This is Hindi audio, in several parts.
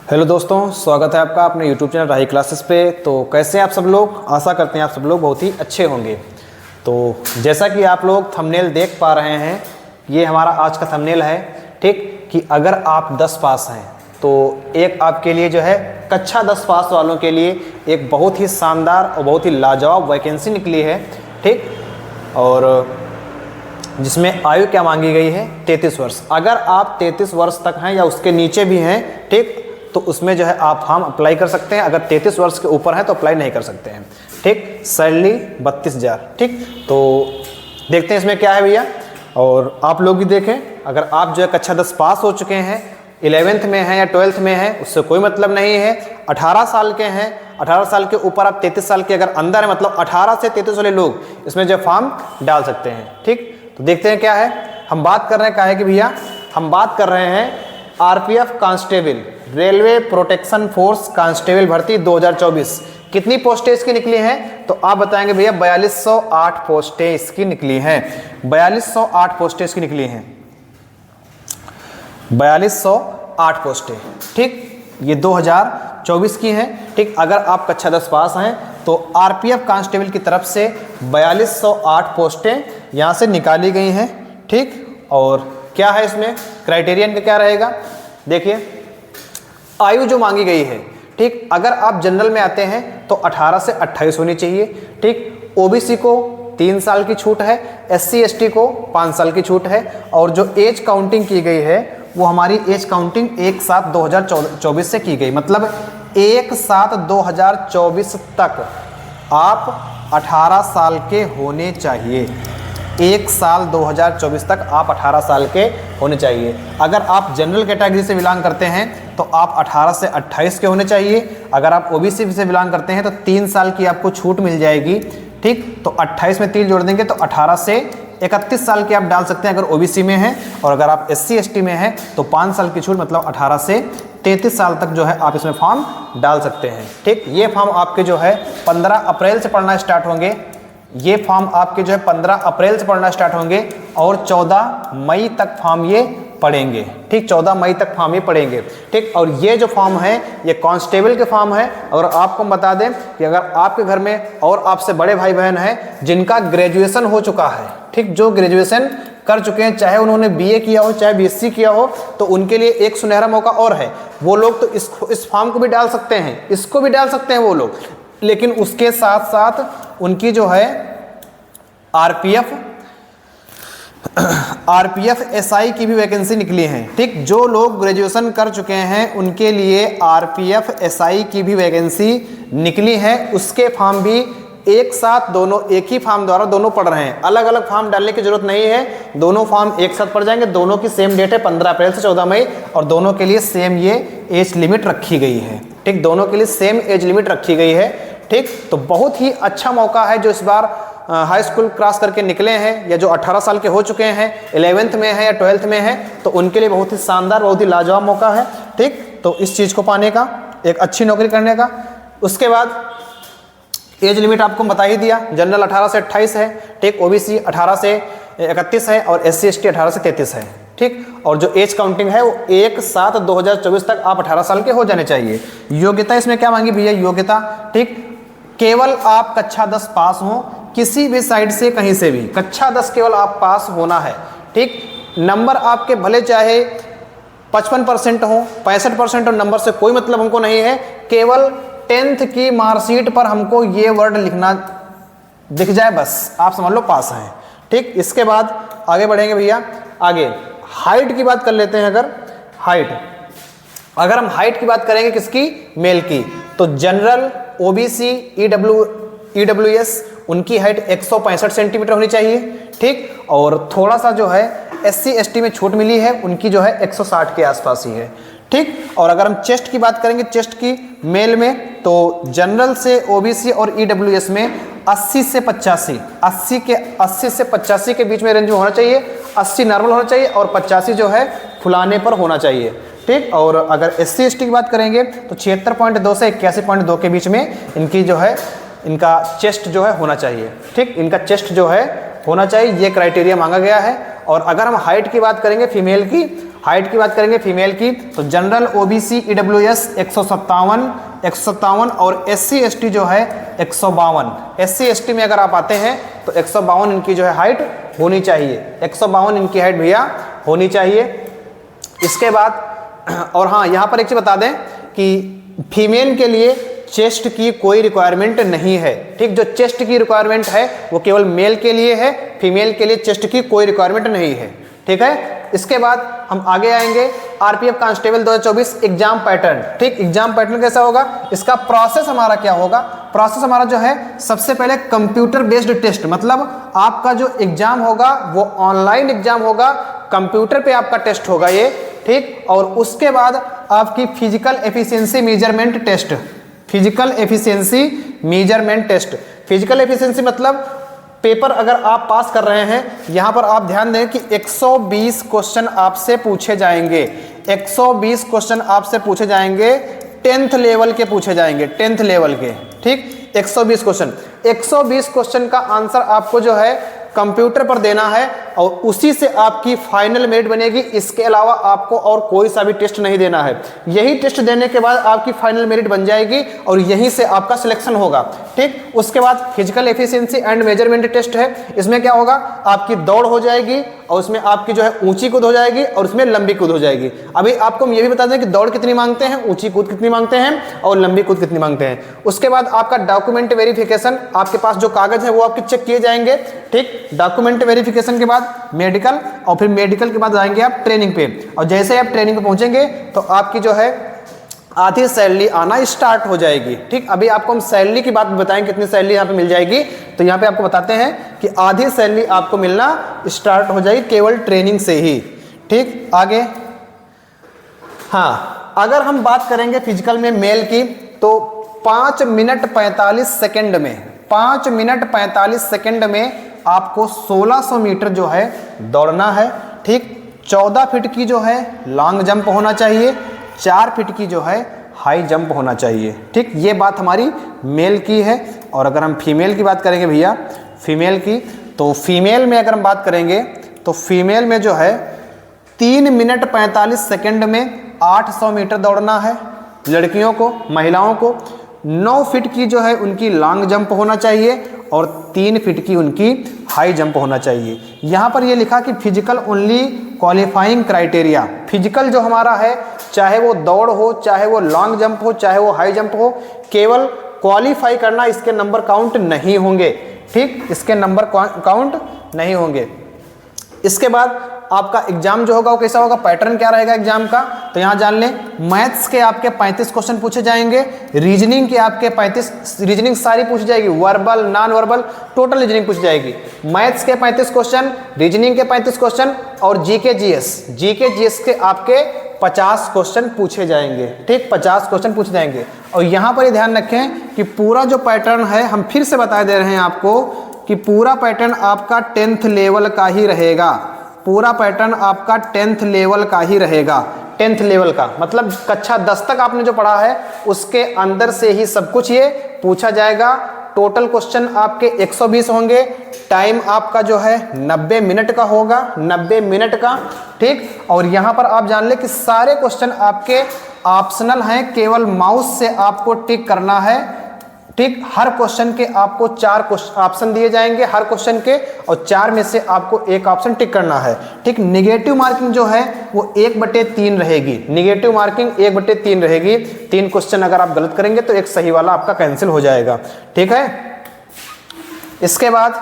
हेलो दोस्तों, स्वागत है आपका अपने यूट्यूब चैनल राही क्लासेस पे। तो कैसे हैं आप सब लोग? आशा करते हैं आप सब लोग बहुत ही अच्छे होंगे। तो जैसा कि आप लोग थंबनेल देख पा रहे हैं, ये हमारा आज का थंबनेल है, ठीक, कि अगर आप 10 पास हैं तो एक आपके लिए जो है कक्षा 10 पास वालों के लिए एक बहुत ही शानदार और बहुत ही लाजवाब वैकेंसी निकली है, ठीक। और जिसमें आयु क्या मांगी गई है? 33 वर्ष। अगर आप 33 वर्ष तक हैं या उसके नीचे भी हैं, ठीक, तो उसमें जो है आप फॉर्म अप्लाई कर सकते हैं। अगर 33 वर्ष के ऊपर है तो अप्लाई नहीं कर सकते हैं, ठीक। सैलरी 32,000, ठीक। तो देखते हैं इसमें क्या है भैया। और आप लोग भी देखें, अगर आप जो है कक्षा 10 पास हो चुके हैं, 11th में हैं या 12th में हैं, उससे कोई मतलब नहीं है। 18 साल के हैं, 18 साल के ऊपर आप 33 साल के अगर अंदर है, मतलब 18 से 33 वाले लोग इसमें जो फॉर्म डाल सकते हैं, ठीक। तो देखते हैं क्या है। हम बात कर रहे हैं क्या है कि भैया, हम बात कर रहे हैं RPF constable, railway protection force constable भर्ती 2024। कितनी पोस्टें इसकी निकली हैं? तो आप बताएंगे भैया 4208 पोस्टें इसकी निकली हैं। 4208 पोस्टें इसकी निकली हैं, 4208 पोस्टें, ठीक। ये 2024 की हैं, ठीक। अगर आप कक्षा 10 पास हैं तो आरपीएफ कांस्टेबल की तरफ से 4208 पोस्टें यहाँ से निकाली गई हैं, ठीक। और क्या है इसमें क्राइटेरिया इनका क्या रहेगा? देखिए, आयु जो मांगी गई है, ठीक, अगर आप जनरल में आते हैं तो 18 से 28 होनी चाहिए, ठीक। ओबीसी को 3 साल की छूट है, एससी एसटी को 5 साल की छूट है। और जो एज काउंटिंग की गई है वो हमारी एज काउंटिंग 1/7/2024 से की गई, मतलब 1/7/2024 तक आप 18 साल के होने चाहिए। 1 साल 2024 तक आप 18 साल के होने चाहिए। अगर आप जनरल कैटेगरी से बिलोंग करते हैं तो आप 18 से 28 के होने चाहिए। अगर आप ओबीसी से बिलोंग करते हैं तो 3 साल की आपको छूट मिल जाएगी, ठीक। तो 28 में 3 जोड़ देंगे तो 18 से 31 साल के आप डाल सकते हैं अगर ओबीसी में हैं। और अगर आप एससी एसटी में हैं तो 5 साल की छूट, मतलब 18 से 33 साल तक जो है आप इसमें फॉर्म डाल सकते हैं, ठीक। ये फॉर्म आपके जो है 15 अप्रैल से पढ़ना स्टार्ट होंगे। ये फॉर्म आपके जो है 15 अप्रैल से पढ़ना स्टार्ट होंगे और 14 मई तक फॉर्म ये पढ़ेंगे, ठीक। 14 मई तक फॉर्म ये पढ़ेंगे, ठीक। और ये जो फॉर्म है ये कांस्टेबल के फॉर्म है। और आपको बता दें कि अगर आपके घर में और आपसे बड़े भाई बहन हैं जिनका ग्रेजुएशन हो चुका है, ठीक, जो ग्रेजुएशन कर चुके हैं, चाहे उन्होंने बीए किया हो चाहे बीएससी किया हो, तो उनके लिए एक सुनहरा मौका और है। वो लोग तो इस फॉर्म को भी डाल सकते हैं, इसको भी डाल सकते हैं वो लोग। लेकिन उसके साथ साथ उनकी जो है आरपीएफ एसआई की भी वैकेंसी निकली है, ठीक। जो लोग ग्रेजुएशन कर चुके हैं उनके लिए आरपीएफ एसआई की भी वैकेंसी निकली है। उसके फॉर्म भी एक साथ, दोनों एक ही फॉर्म द्वारा दोनों पढ़ रहे हैं। अलग अलग फॉर्म डालने की जरूरत नहीं है, दोनों फॉर्म एक साथ पढ़ जाएंगे। दोनों की सेम डेट है 15 अप्रैल से 14 मई, और दोनों के लिए सेम ये एज लिमिट रखी गई है, ठीक। दोनों के लिए सेम एज लिमिट रखी गई है, ठीक। तो बहुत ही अच्छा मौका है जो इस बार हाई स्कूल क्रॉस करके निकले हैं या जो 18 साल के हो चुके हैं, 11th में हैं या 12th में हैं, तो उनके लिए बहुत ही शानदार, बहुत ही लाजवाब मौका है, ठीक। तो इस चीज़ को पाने का, एक अच्छी नौकरी करने का। उसके बाद एज लिमिट आपको बता ही दिया, जनरल 18 से 28 है, ठीक। ओबीसी 18 से 31 है और एससी एसटी 18 से 33 है, ठीक। और जो एज काउंटिंग है वो 1/7/2024 तक आप 18 साल के हो जाने चाहिए। योग्यता इसमें क्या मांगी भैया? योग्यता, ठीक, केवल आप कक्षा 10 पास हो, किसी भी साइड से कहीं से भी कक्षा 10 केवल आप पास होना है, ठीक। नंबर आपके भले चाहे 55% हो, 65% हो, नंबर से कोई मतलब हमको नहीं है। केवल 10th की मार्कशीट पर हमको ये वर्ड लिखना दिख जाए, बस आप समझ लो पास हैं, ठीक। इसके बाद आगे बढ़ेंगे भैया। आगे हाइट की बात कर लेते हैं। अगर हम हाइट की बात करेंगे किसकी? मेल की, तो जनरल, ओबीसी, ईडब्ल्यूएस, उनकी हाइट 165 सेंटीमीटर होनी चाहिए, ठीक। और थोड़ा सा जो है एससी एसटी में छूट मिली है, उनकी जो है 160 के आसपास ही है, ठीक। और अगर हम चेस्ट की बात करेंगे, चेस्ट की मेल में, तो जनरल से ओबीसी और ईडब्ल्यूएस में 80 से 85 के बीच में रेंज में होना चाहिए। 80 नॉर्मल होना चाहिए और 85 जो है फुलाने पर होना चाहिए, ठीक। और अगर एससी एसटी की बात करेंगे तो 76.2 से 81.2 के बीच में इनकी जो है, इनका चेस्ट जो है होना चाहिए, ठीक। इनका चेस्ट जो है होना चाहिए, ये क्राइटेरिया मांगा गया है। और अगर हम हाइट की बात करेंगे फीमेल की, हाइट की बात करेंगे फीमेल की तो जनरल ओबीसी ईडब्ल्यूएस 157 और SC ST जो है 152। SC ST में अगर आप आते हैं तो 152 इनकी जो है हाइट होनी चाहिए, 152 इनकी हाइट भैया होनी चाहिए। इसके बाद और हाँ यहाँ पर एक चीज बता दें कि फीमेल के लिए चेस्ट की कोई रिक्वायरमेंट नहीं है, ठीक। जो चेस्ट की रिक्वायरमेंट है वो केवल मेल के लिए है, फीमेल के लिए चेस्ट की कोई रिक्वायरमेंट नहीं है, ठीक है। इसके बाद हम आगे आएंगे आरपीएफ कांस्टेबल 2024 एग्जाम पैटर्न, ठीक। एग्जाम पैटर्न कैसा होगा, इसका प्रोसेस हमारा क्या होगा, प्रोसेस हमारा जो है सबसे पहले कंप्यूटर बेस्ड टेस्ट, मतलब आपका जो एग्जाम होगा वो ऑनलाइन एग्जाम होगा, कंप्यूटर पे आपका टेस्ट होगा ये, ठीक। और उसके बाद आपकी physical efficiency measurement test, physical efficiency measurement test. Physical efficiency मतलब पेपर अगर आप पास कर रहे हैं, यहां पर आप ध्यान दें कि 120 क्वेश्चन आपसे पूछे जाएंगे, 120 क्वेश्चन आपसे पूछे जाएंगे, 10th लेवल के पूछे जाएंगे, 10th लेवल के, ठीक। 120 क्वेश्चन, 120 क्वेश्चन का आंसर आपको जो है कंप्यूटर पर देना है और उसी से आपकी फाइनल मेरिट बनेगी। इसके अलावा आपको और कोई सा भी टेस्ट नहीं देना है, यही टेस्ट देने के बाद आपकी फाइनल मेरिट बन जाएगी और यहीं से आपका सिलेक्शन होगा, ठीक। उसके बाद physical efficiency and measurement test है, इसमें क्या होगा, आपकी दौड़ हो जाएगी और उसमें आपकी जो है ऊंची कूद हो जाएगी और उसमें लंबी कूद हो जाएगी। अभी आपको हम ये भी बता दें कि दौड़ कितनी मांगते हैं, ऊंची कूद कितनी मांगते हैं और लंबी कूद कितनी मांगते हैं। उसके बाद आपका डॉक्यूमेंट वेरिफिकेशन, आपके पास जो कागज है वो आपके चेक किए जाएंगे, ठीक। डॉक्यूमेंट वेरिफिकेशन के बाद मेडिकल और फिर मेडिकल के बाद आएंगे आप ट्रेनिंग पे, और जैसे ही आप ट्रेनिंग पे पहुंचेंगे तो आपकी जो है आधी सैलरी आना स्टार्ट हो जाएगी, ठीक। अभी आपको हम सैलरी की बात बताएंगे कितनी सैलरी यहाँ पे मिल जाएगी, तो यहाँ पे आपको बताते हैं कि आधी सैलरी आपको मिलना स्टार्ट हो जाएगी केवल ट्रेनिंग से ही, ठीक। आगे हाँ, अगर हम बात करेंगे फिजिकल में मेल की तो 5 मिनट 45 सेकेंड में, 5 मिनट 45 सेकेंड में आपको 1600 मीटर जो है दौड़ना है, ठीक। 14 फीट की जो है लॉन्ग जंप होना चाहिए, 4 फीट की जो है हाई जंप होना चाहिए, ठीक। ये बात हमारी मेल की है। और अगर हम फीमेल की बात करेंगे भैया, फीमेल की तो फीमेल में अगर हम बात करेंगे तो फीमेल में जो है 3 मिनट 45 सेकेंड में 800 मीटर दौड़ना है लड़कियों को, महिलाओं को। 9 फीट की जो है उनकी लॉन्ग जंप होना चाहिए और 3 फीट की उनकी हाई जंप होना चाहिए। यहाँ पर ये लिखा कि physical only qualifying criteria, physical जो हमारा है चाहे वो दौड़ हो, चाहे वो लॉन्ग जंप हो, चाहे वो हाई जंप हो, केवल क्वालिफाई करना, इसके नंबर काउंट नहीं होंगे, ठीक। इसके नंबर काउंट नहीं होंगे। इसके बाद आपका एग्जाम जो होगा वो कैसा होगा, पैटर्न क्या रहेगा एग्जाम का, तो यहां जान लें मैथ्स के आपके 35 क्वेश्चन पूछे जाएंगे, रीजनिंग के आपके 35, रीजनिंग सारी पूछी जाएगी, verbal non verbal total reasoning पूछी जाएगी। मैथ्स के 35 क्वेश्चन, रीजनिंग के 35 क्वेश्चन और जीके जीएस के आपके 50 क्वेश्चन पूछे जाएंगे, ठीक। 50 क्वेश्चन पूछे जाएंगे। और यहाँ पर ये ध्यान रखें कि पूरा जो पैटर्न है, हम फिर से बता दे रहे हैं आपको कि पूरा पैटर्न आपका 10th लेवल का ही रहेगा, पूरा पैटर्न आपका 10th लेवल का ही रहेगा। 10th लेवल का मतलब कक्षा 10 तक आपने जो पढ़ा है उसके अंदर से ही सब कुछ ये पूछा जाएगा। टोटल क्वेश्चन आपके 120 होंगे, टाइम आपका जो है 90 मिनट का होगा, 90 मिनट का, ठीक। और यहाँ पर आप जान ले कि सारे क्वेश्चन आपके ऑप्शनल हैं, केवल माउस से आपको टिक करना है, ठीक। हर क्वेश्चन के आपको 4 ऑप्शन दिए जाएंगे हर क्वेश्चन के, और 4 में से आपको एक ऑप्शन टिक करना है, ठीक। निगेटिव मार्किंग जो है वो 1/3 रहेगी, निगेटिव मार्किंग 1/3 रहेगी। 3 क्वेश्चन अगर आप गलत करेंगे तो एक सही वाला आपका कैंसिल हो जाएगा, ठीक है। इसके बाद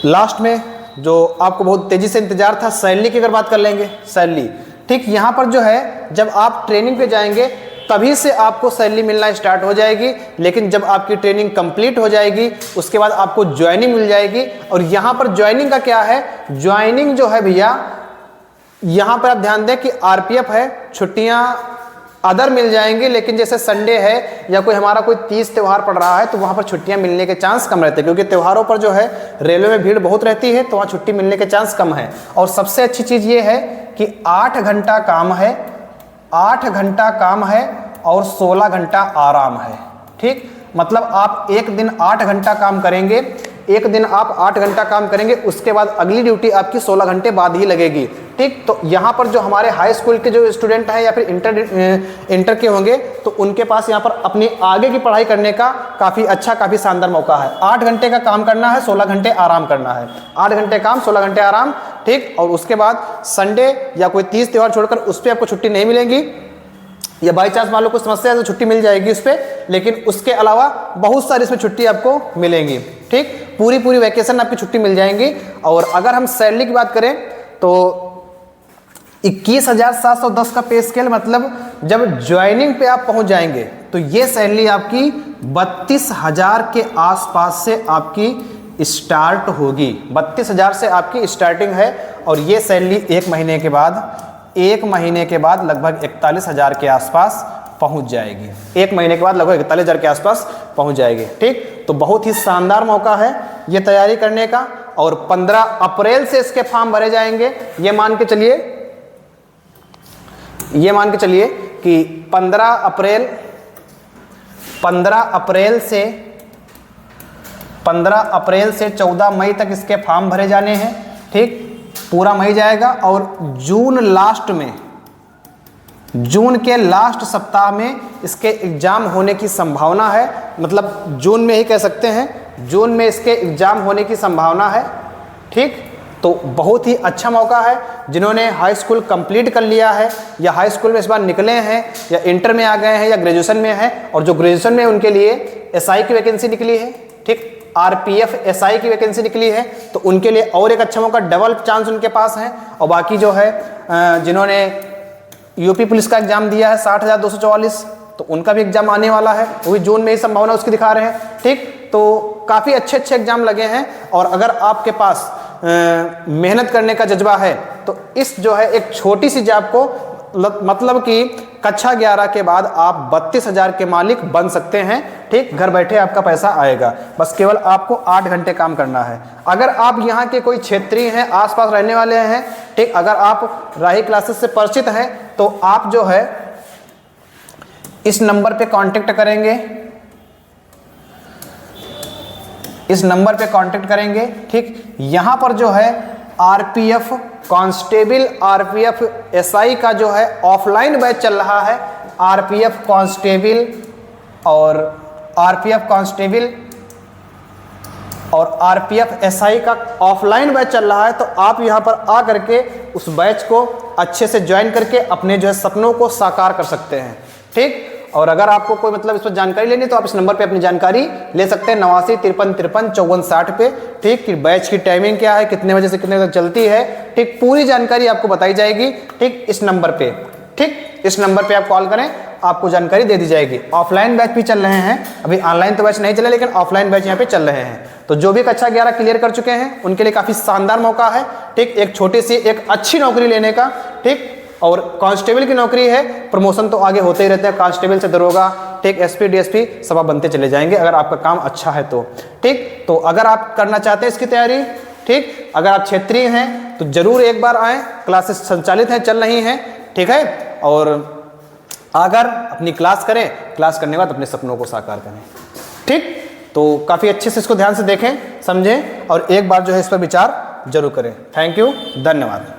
लास्ट में जो आपको बहुत तेजी से इंतजार था, सैलरी की अगर बात कर लेंगे, सैलरी, ठीक। यहाँ पर जो है जब आप ट्रेनिंग पे जाएंगे तभी से आपको सैलरी मिलना स्टार्ट हो जाएगी, लेकिन जब आपकी ट्रेनिंग कंप्लीट हो जाएगी उसके बाद आपको ज्वाइनिंग मिल जाएगी। और यहाँ पर ज्वाइनिंग का क्या है, ज्वाइनिंग जो है भैया यहाँ पर आप ध्यान दें कि आरपीएफ है, छुट्टियाँ अदर मिल जाएंगी, लेकिन जैसे संडे है या कोई हमारा कोई तीज त्यौहार पड़ रहा है तो वहाँ पर छुट्टियाँ मिलने के चांस कम रहते हैं, क्योंकि त्योहारों पर जो है रेलवे में भीड़ बहुत रहती है तो वहाँ छुट्टी मिलने के चांस कम है। और सबसे अच्छी चीज़ ये है कि 8 घंटा काम है, 8 घंटा काम है और 16 घंटा आराम है, ठीक। मतलब आप एक दिन 8 घंटा काम करेंगे, एक दिन आप 8 घंटा काम करेंगे, उसके बाद अगली ड्यूटी आपकी 16 घंटे बाद ही लगेगी, ठीक। तो यहाँ पर जो हमारे हाई स्कूल के जो स्टूडेंट हैं या फिर इंटर के होंगे तो उनके पास यहाँ पर अपनी आगे की पढ़ाई करने का काफ़ी अच्छा, काफ़ी शानदार मौका है। 8 घंटे का काम करना है, 16 घंटे आराम करना है। 8 घंटे काम, 16 घंटे आराम, ठीक। और उसके बाद संडे या कोई तीज त्यौहार छोड़कर उस पर आपको छुट्टी नहीं मिलेगी, या बाई चांस मान लो कुछ समस्या है तो छुट्टी मिल जाएगी उस पर, लेकिन उसके अलावा बहुत सारी इसमें छुट्टी आपको मिलेंगी, ठीक। पूरी वैकेशन आपकी छुट्टी मिल जाएंगी। और अगर हम सैलरी की बात करें तो 21,710 का पे स्केल, मतलब जब ज्वाइनिंग पे आप पहुंच जाएंगे तो ये सैलरी आपकी 32,000 के आसपास से आपकी स्टार्ट होगी। 32,000 से आपकी स्टार्टिंग है और ये सैलरी एक महीने के बाद लगभग 41,000 के आसपास पहुंच जाएगी। एक महीने के बाद लगभग 41,000 के आसपास पहुंच जाएगी, ठीक। तो बहुत ही शानदार मौका है ये तैयारी करने का। और 15 अप्रैल से इसके फॉर्म भरे जाएंगे। ये मान के चलिए कि 15 अप्रैल से 14 मई तक इसके फॉर्म भरे जाने हैं, ठीक। पूरा मई जाएगा और जून के लास्ट सप्ताह में इसके एग्जाम होने की संभावना है। मतलब जून में ही कह सकते हैं, जून में इसके एग्जाम होने की संभावना है, ठीक। तो बहुत ही अच्छा मौका है। जिन्होंने हाई स्कूल कंप्लीट कर लिया है या हाई स्कूल में इस बार निकले हैं या इंटर में आ गए हैं या ग्रेजुएशन में हैं, और जो ग्रेजुएशन में उनके लिए एसआई की वैकेंसी निकली है, ठीक, आरपीएफ एसआई की वैकेंसी निकली है, तो उनके लिए और एक अच्छा मौका, डबल चांस उनके पास है। और बाकी जो है जिन्होंने यूपी पुलिस का एग्जाम दिया है 60,244, तो उनका भी एग्जाम आने वाला है, वो भी जून में ही संभावना उसकी दिखा रहे हैं, ठीक। तो काफ़ी अच्छे एग्जाम लगे हैं। और अगर आपके पास मेहनत करने का जज्बा है तो इस जो है एक छोटी सी जॉब को, मतलब कि कक्षा 11 के बाद आप 32,000 के मालिक बन सकते हैं, ठीक। घर बैठे आपका पैसा आएगा, बस केवल आपको 8 घंटे काम करना है। अगर आप यहाँ के कोई क्षेत्रीय हैं, आसपास रहने वाले हैं, ठीक, अगर आप राही क्लासेस से परिचित हैं तो आप जो है इस नंबर पे कांटेक्ट करेंगे, ठीक। यहाँ पर जो है आरपीएफ कांस्टेबल, आरपीएफ एसआई का जो है ऑफलाइन बैच चल रहा है। आरपीएफ कांस्टेबल और आरपीएफ एसआई का ऑफलाइन बैच चल रहा है। तो आप यहाँ पर आ करके उस बैच को अच्छे से ज्वाइन करके अपने जो है सपनों को साकार कर सकते हैं, ठीक। और अगर आपको कोई मतलब इस पर जानकारी लेनी तो आप इस नंबर पे अपनी जानकारी ले सकते हैं, 89 53 53 54 60 पे, ठीक। कि बैच की टाइमिंग क्या है, कितने बजे से कितने बजे तक चलती है, ठीक। पूरी जानकारी आपको बताई जाएगी, ठीक, इस नंबर पे, ठीक। इस नंबर पे आप कॉल करें, आपको जानकारी दे दी जाएगी। ऑफलाइन बैच भी चल रहे हैं, अभी ऑनलाइन तो बैच नहीं चले, लेकिन ऑफलाइन बैच यहाँ पे चल रहे हैं। तो जो भी कक्षा 11 क्लियर कर चुके हैं उनके लिए काफ़ी शानदार मौका है, ठीक। एक छोटी सी एक अच्छी नौकरी लेने का, ठीक। और कांस्टेबल की नौकरी है, प्रमोशन तो आगे होते ही रहते हैं, कांस्टेबल से दरोगा, ठीक, एसपी डीएसपी सब आप बनते चले जाएंगे अगर आपका काम अच्छा है तो, ठीक। तो अगर आप करना चाहते हैं इसकी तैयारी, ठीक, अगर आप क्षेत्रीय हैं तो जरूर एक बार आएँ, क्लासेस संचालित हैं, चल रही हैं, ठीक है। और अगर अपनी क्लास करें, क्लास करने के बाद अपने सपनों को साकार करें, ठीक। तो काफ़ी अच्छे से इसको ध्यान से देखें, समझें और एक बार जो है इस पर विचार जरूर करें। थैंक यू, धन्यवाद।